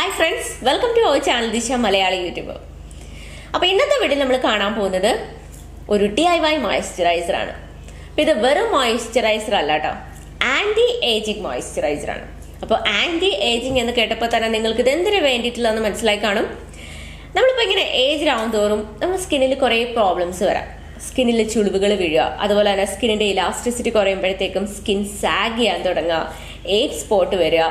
Hi friends, welcome to our channel Disha Malayali YouTube. അപ്പോൾ ഇന്നത്തെ video നമ്മൾ കാണാൻ പോകുന്നത് ഒരു DIY മോയ്സ്ചറൈസർ ആണ്. അപ്പോൾ ഇത് വെറും മോയ്സ്ചറൈസർ അല്ല കേട്ടോ, ആന്റി ഏജിങ് മോയ്സ്ചറൈസർ ആണ്. അപ്പോൾ ആന്റി ഏജിങ് എന്ന് കേട്ടപ്പോൾ തന്നെ നിങ്ങൾക്ക് ഇത് എന്തിനു വേണ്ടിയിട്ടുള്ളതെന്ന് മനസ്സിലായി കാണും. നമ്മളിപ്പോൾ ഇങ്ങനെ ഏജ് ആവും തോറും നമ്മുടെ സ്കിന്നിൽ കുറേ പ്രോബ്ലംസ് വരാം. സ്കിന്നിൽ ചുളിവുകൾ വീഴുക, അതുപോലെ തന്നെ സ്കിന്നിന്റെ ഇലാസ്റ്റിസിറ്റി കുറയുമ്പോഴത്തേക്കും സ്കിൻ സാഗ് ചെയ്യാൻ തുടങ്ങുക, ഏജ് സ്പോട്ട് വരിക,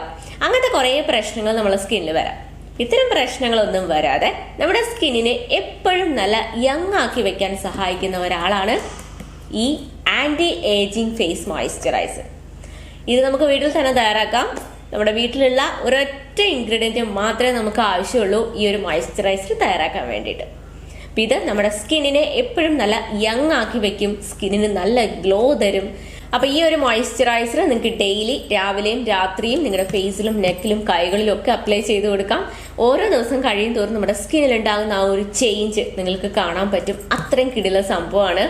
അങ്ങനത്തെ കുറേ പ്രശ്നങ്ങൾ നമ്മളെ സ്കിന്നിൽ വരാം. ഇത്തരം പ്രശ്നങ്ങളൊന്നും വരാതെ നമ്മുടെ സ്കിന്നിനെ എപ്പോഴും നല്ല യങ് ആക്കി വെക്കാൻ സഹായിക്കുന്ന ഒരാളാണ് ഈ ആന്റി ഏജിങ് ഫേസ് മോയ്സ്ചറൈസർ. ഇത് നമുക്ക് വീട്ടിൽ തന്നെ തയ്യാറാക്കാം. നമ്മുടെ വീട്ടിലുള്ള ഒരൊറ്റ ഇൻഗ്രീഡിയൻറ്റ് മാത്രമേ നമുക്ക് ആവശ്യമുള്ളൂ ഈ ഒരു മോയ്സ്ചറൈസർ തയ്യാറാക്കാൻ വേണ്ടിയിട്ട്. അപ്പം ഇത് നമ്മുടെ സ്കിന്നിനെ എപ്പോഴും നല്ല യങ് ആക്കി വെക്കും, സ്കിന്നിന് നല്ല ഗ്ലോ തരും. അപ്പോൾ ഈ ഒരു മോയ്സ്ചറൈസർ നിങ്ങൾക്ക് ഡെയിലി രാവിലെയും രാത്രിയും നിങ്ങളുടെ ഫേസിലും നെക്കിലും കൈകളിലും ഒക്കെ അപ്ലൈ ചെയ്ത് കൊടുക്കാം. ഓരോ ദിവസം കഴിയും തോറും നമ്മുടെ സ്കിന്നിൽ ഉണ്ടാകുന്ന ആ ഒരു ചേഞ്ച് നിങ്ങൾക്ക് കാണാൻ പറ്റും. അത്രയും കിടില സംഭവമാണ്.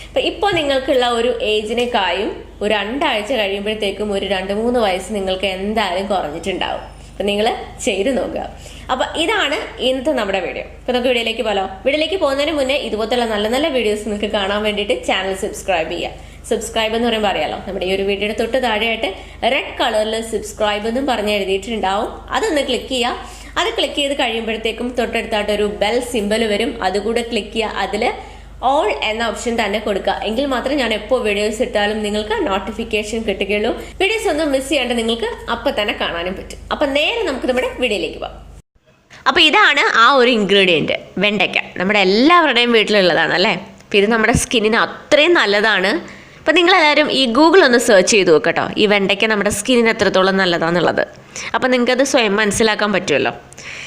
അപ്പം ഇപ്പോൾ നിങ്ങൾക്കുള്ള ഒരു ഏജിനെക്കായും ഒരു 2 ആഴ്ച കഴിയുമ്പോഴത്തേക്കും ഒരു 2-3 വയസ്സ് നിങ്ങൾക്ക് എന്തായാലും കുറഞ്ഞിട്ടുണ്ടാവും. അപ്പം നിങ്ങൾ ചെയ്ത് നോക്കുക. അപ്പം ഇതാണ് ഇന്നത്തെ നമ്മുടെ വീഡിയോ. അപ്പം നമുക്ക് വീഡിയോയിലേക്ക് പോകാം. വീഡിയോയിലേക്ക് പോകുന്നതിന് മുന്നേ ഇതുപോലത്തെ നല്ല നല്ല വീഡിയോസ് നിങ്ങൾക്ക് കാണാൻ വേണ്ടിയിട്ട് ചാനൽ സബ്സ്ക്രൈബ് ചെയ്യുക. സബ്സ്ക്രൈബ് എന്ന് പറയുമ്പോൾ അറിയാലോ, നമ്മുടെ ഈ ഒരു വീഡിയോയുടെ തൊട്ട് താഴെയായിട്ട് റെഡ് കളറിൽ സബ്സ്ക്രൈബ് എന്നും പറഞ്ഞ് എഴുതിയിട്ടുണ്ടാവും. അതൊന്ന് ക്ലിക്ക് ചെയ്യുക. അത് ക്ലിക്ക് ചെയ്ത് കഴിയുമ്പോഴത്തേക്കും തൊട്ടടുത്തായിട്ട് ഒരു ബെൽ സിമ്പൽ വരും, അതുകൂടെ ക്ലിക്ക് ചെയ്യുക. അതിൽ ഓൾ എന്ന ഓപ്ഷൻ തന്നെ കൊടുക്കുക. എങ്കിൽ മാത്രമേ ഞാൻ എപ്പോൾ വീഡിയോസ് ഇട്ടാലും നിങ്ങൾക്ക് നോട്ടിഫിക്കേഷൻ കിട്ടുകയുള്ളൂ. വീഡിയോസ് ഒന്നും മിസ് ചെയ്യാണ്ട് നിങ്ങൾക്ക് അപ്പം തന്നെ കാണാനും പറ്റും. അപ്പം നേരെ നമുക്ക് നമ്മുടെ വീഡിയോയിലേക്ക് പോകാം. അപ്പോൾ ഇതാണ് ആ ഒരു ഇൻഗ്രീഡിയൻറ്റ്, വെണ്ടയ്ക്ക. നമ്മുടെ എല്ലാവരുടെയും വീട്ടിലുള്ളതാണ് അല്ലേ. അപ്പോൾ ഇത് നമ്മുടെ സ്കിന്നിന് അത്രയും നല്ലതാണ്. അപ്പോൾ നിങ്ങളെല്ലാവരും ഈ ഗൂഗിൾ ഒന്ന് സെർച്ച് ചെയ്ത് നോക്കട്ടോ, ഈ വെണ്ടയ്ക്ക നമ്മുടെ സ്കിന്നിന് എത്രത്തോളം നല്ലതാണെന്നുള്ളത്. അപ്പോൾ നിങ്ങൾക്കത് സ്വയം മനസ്സിലാക്കാൻ പറ്റുമല്ലോ.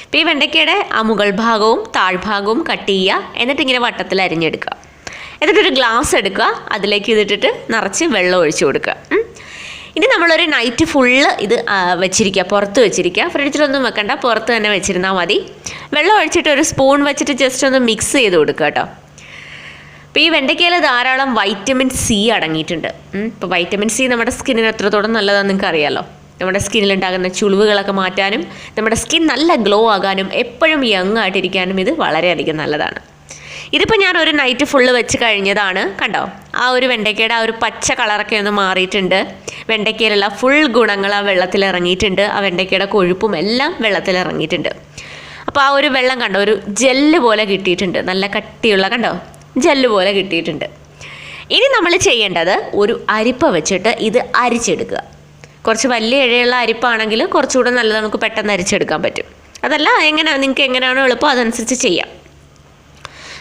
അപ്പോൾ ഈ വെണ്ടയ്ക്കയുടെ ആ മുകൾ ഭാഗവും താഴ്ഭാഗവും കട്ട് ചെയ്യുക, എന്നിട്ട് ഇങ്ങനെ വട്ടത്തിൽ അരിഞ്ഞെടുക്കുക. എന്നിട്ടൊരു ഗ്ലാസ് എടുക്കുക, അതിലേക്ക് ഇതിട്ടിട്ട് നിറച്ച് വെള്ളം ഒഴിച്ചു കൊടുക്കുക. ഇനി നമ്മളൊരു നൈറ്റ് ഫുള്ള് ഇത് വെച്ചിരിക്കുക, പുറത്ത് വെച്ചിരിക്കുക. ഫ്രിഡ്ജിലൊന്നും വെക്കണ്ട, പുറത്ത് തന്നെ വെച്ചിരുന്നാൽ മതി. വെള്ളം ഒഴിച്ചിട്ട് ഒരു സ്പൂൺ വെച്ചിട്ട് ജസ്റ്റ് ഒന്ന് മിക്സ് ചെയ്ത് കൊടുക്കുക കേട്ടോ. അപ്പോൾ ഈ വെണ്ടയ്ക്കയിൽ ധാരാളം വൈറ്റമിൻ സി അടങ്ങിയിട്ടുണ്ട്. ഇപ്പോൾ വൈറ്റമിൻ സി നമ്മുടെ സ്കിന്നിന് എത്രത്തോളം നല്ലതാണെന്ന് നിങ്ങൾക്ക് അറിയാമല്ലോ. നമ്മുടെ സ്കിന്നിലുണ്ടാകുന്ന ചുളിവുകളൊക്കെ മാറ്റാനും നമ്മുടെ സ്കിൻ നല്ല ഗ്ലോ ആകാനും എപ്പോഴും യങ് ആയിട്ടിരിക്കാനും ഇത് വളരെയധികം നല്ലതാണ്. ഇതിപ്പോൾ ഞാൻ ഒരു നൈറ്റ് ഫുള്ള് വെച്ച് കഴിഞ്ഞതാണ്. കണ്ടോ, ആ ഒരു വെണ്ടയ്ക്കയുടെ ആ ഒരു പച്ച കളറൊക്കെ ഒന്ന് മാറിയിട്ടുണ്ട്. വെണ്ടയ്ക്കയിലുള്ള ഫുൾ ഗുണങ്ങൾ ആ വെള്ളത്തിൽ ഇറങ്ങിയിട്ടുണ്ട്. ആ വെണ്ടയ്ക്കയുടെ കൊഴുപ്പും എല്ലാം വെള്ളത്തിൽ ഇറങ്ങിയിട്ടുണ്ട്. അപ്പോൾ ആ ഒരു വെള്ളം കണ്ടോ, ഒരു ജെല്ല് പോലെ കിട്ടിയിട്ടുണ്ട്. നല്ല കട്ടിയുള്ള കണ്ടോ ജെല്ല് പോലെ കിട്ടിയിട്ടുണ്ട്. ഇനി നമ്മൾ ചെയ്യേണ്ടത് ഒരു അരിപ്പ വെച്ചിട്ട് ഇത് അരിച്ചെടുക്കുക. കുറച്ച് വലിയ ഇഴയുള്ള അരിപ്പാണെങ്കിൽ കുറച്ചുകൂടെ നല്ലത്, നമുക്ക് പെട്ടെന്ന് അരിച്ചെടുക്കാൻ പറ്റും. അതല്ല നിങ്ങൾക്ക് എങ്ങനെയാണോ എളുപ്പം അതനുസരിച്ച് ചെയ്യാം.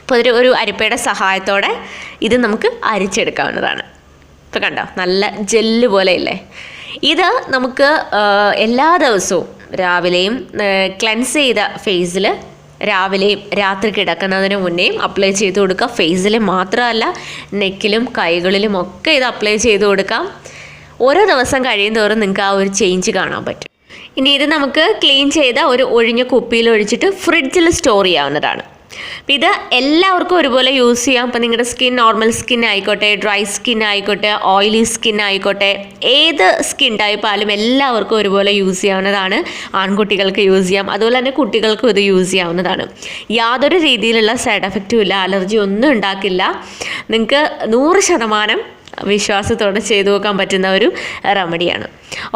അപ്പോൾ ഒരു അരിപ്പയുടെ സഹായത്തോടെ ഇത് നമുക്ക് അരിച്ചെടുക്കാവുന്നതാണ്. ഇപ്പോൾ കണ്ടോ, നല്ല ജെല്ല് പോലെ ഇല്ലേ. ഇത് നമുക്ക് എല്ലാ ദിവസവും രാവിലെയും ക്ലെൻസ് ചെയ്ത ഫേസിൽ രാവിലെയും രാത്രി കിടക്കുന്നതിന് മുന്നേയും അപ്ലൈ ചെയ്ത് കൊടുക്കുക. ഫേസിൽ മാത്രമല്ല, നെക്കിലും കൈകളിലും ഒക്കെ ഇത് അപ്ലൈ ചെയ്ത് കൊടുക്കാം. ഓരോ ദിവസം കഴിയും തോറും നിങ്ങൾക്ക് ആ ഒരു ചേഞ്ച് കാണാൻ പറ്റും. ഇനി ഇത് നമുക്ക് ക്ലീൻ ചെയ്ത ഒരു ഒഴിഞ്ഞ കുപ്പിയിൽ ഒഴിച്ചിട്ട് ഫ്രിഡ്ജിൽ സ്റ്റോർ ചെയ്യാവുന്നതാണ്. അപ്പം ഇത് എല്ലാവർക്കും ഒരുപോലെ യൂസ് ചെയ്യാം. അപ്പം നിങ്ങളുടെ സ്കിൻ നോർമൽ സ്കിൻ ആയിക്കോട്ടെ, ഡ്രൈ സ്കിൻ ആയിക്കോട്ടെ, ഓയിലി സ്കിൻ ആയിക്കോട്ടെ, ഏത് സ്കിൻ ടൈപ്പായാലും എല്ലാവർക്കും ഒരുപോലെ യൂസ് ചെയ്യാവുന്നതാണ്. ആൺകുട്ടികൾക്ക് യൂസ് ചെയ്യാം, അതുപോലെ തന്നെ കുട്ടികൾക്കും ഇത് യൂസ് ചെയ്യാവുന്നതാണ്. യാതൊരു രീതിയിലുള്ള സൈഡ് എഫക്റ്റും ഇല്ല, അലർജി ഒന്നും ഉണ്ടാക്കില്ല. നിങ്ങൾക്ക് 100% വിശ്വാസത്തോടെ ചെയ്തു നോക്കാൻ പറ്റുന്ന ഒരു റെമഡിയാണ്.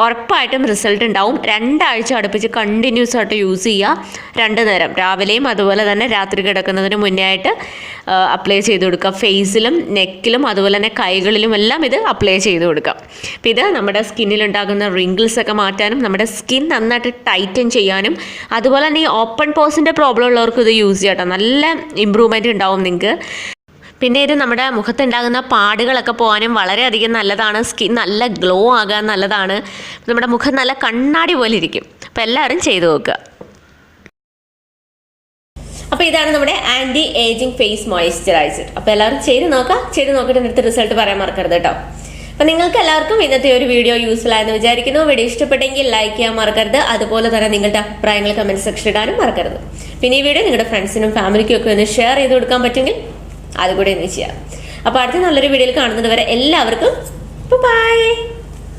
ഉറപ്പായിട്ടും റിസൾട്ട് ഉണ്ടാവും. 2 ആഴ്ച അടുപ്പിച്ച് കണ്ടിന്യൂസ് ആയിട്ട് യൂസ് ചെയ്യുക. 2 നേരം രാവിലെയും അതുപോലെ തന്നെ രാത്രി കിടക്കുന്നതിന് മുന്നേ ആയിട്ട് അപ്ലൈ ചെയ്ത് കൊടുക്കുക. ഫേസിലും നെക്കിലും അതുപോലെ തന്നെ കൈകളിലും എല്ലാം ഇത് അപ്ലൈ ചെയ്ത് കൊടുക്കാം. അപ്പോൾ ഇത് നമ്മുടെ സ്കിന്നിലുണ്ടാകുന്ന റിങ്കിൾസ് ഒക്കെ മാറ്റാനും നമ്മുടെ സ്കിൻ നന്നായിട്ട് ടൈറ്റൻ ചെയ്യാനും അതുപോലെ തന്നെ ഈ ഓപ്പൺ പോസിൻ്റെ പ്രോബ്ലം ഉള്ളവർക്ക് ഇത് യൂസ് ചെയ്യാം കേട്ടോ. നല്ല ഇമ്പ്രൂവ്മെൻറ്റ് ഉണ്ടാവും നിങ്ങൾക്ക്. പിന്നെ ഇത് നമ്മുടെ മുഖത്തുണ്ടാകുന്ന പാടുകളൊക്കെ പോകാനും വളരെയധികം നല്ലതാണ്. സ്കിൻ നല്ല ഗ്ലോ ആകാൻ നല്ലതാണ്. നമ്മുടെ മുഖം നല്ല കണ്ണാടി പോലെ ഇരിക്കും. അപ്പോൾ എല്ലാവരും ചെയ്തു നോക്കുക. അപ്പോൾ ഇതാണ് നമ്മുടെ ആന്റി ഏജിങ് ഫേസ് മോയ്സ്ചറൈസർ. അപ്പോൾ എല്ലാവരും ചെയ്ത് നോക്കുക. ചെയ്ത് നോക്കിയിട്ട് എന്നിട്ട് റിസൾട്ട് പറയാൻ മറക്കരുത് കേട്ടോ. അപ്പോൾ നിങ്ങൾക്ക് എല്ലാവർക്കും ഇന്നത്തെ ഒരു വീഡിയോ യൂസ്ഫുൾ ആയെന്ന് വിചാരിക്കുന്നു. വീഡിയോ ഇഷ്ടപ്പെട്ടെങ്കിൽ ലൈക്ക് ചെയ്യാൻ മറക്കരുത്. അതുപോലെ തന്നെ നിങ്ങളുടെ അഭിപ്രായങ്ങൾ കമൻറ്റ് സെക്ഷനിൽ ഇടാനും മറക്കരുത്. പിന്നെ ഈ വീഡിയോ നിങ്ങളുടെ ഫ്രണ്ട്സിനും ഫാമിലിക്കും ഒക്കെ ഒന്ന് ഷെയർ ചെയ്ത് കൊടുക്കാൻ പറ്റുമെങ്കിൽ അതുകൂടെ ഒന്ന് ചെയ്യാം. അപ്പോൾ അടുത്ത നല്ലൊരു വീഡിയോയിൽ കാണുന്നത് വരെ എല്ലാവർക്കും ബൈ.